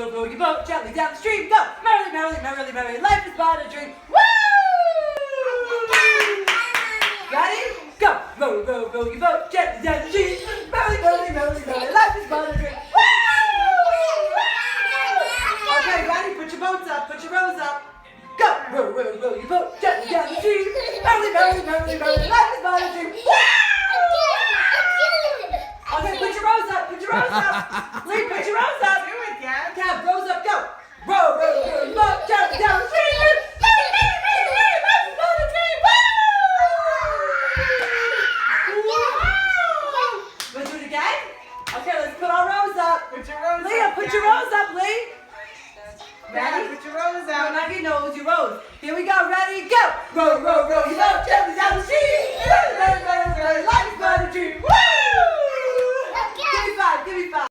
row your boat gently down the stream. Go! Merrily, merrily, merrily, merrily, life is but a dream. Woo! Ready? Go! Row, row, row your boat gently down the stream. Merrily, merrily, merrily, merrily, life is but a dream. Woo! Okay, ready? Put your boats up, put your rows up. Go! Row, row, row your boat gently down the stream. Merrily, merrily, merrily, merrily, life is but a dream. Woo! Okay, put your rows up, put your rows up. Lee, put your rows up. Do it, Gab. Gab, rows up, go. Row, row, row, row, jump down the street. Let's do it again? Okay, let's put our rows up. Put your rows Leah, up. put your rows up, Lee. Ready? Put your rows No, out. not your nose, your rows. Here we go, ready, go. Row, row, row, you know, jump down the street. Life is but a dream. Woo! Give me five, give me five.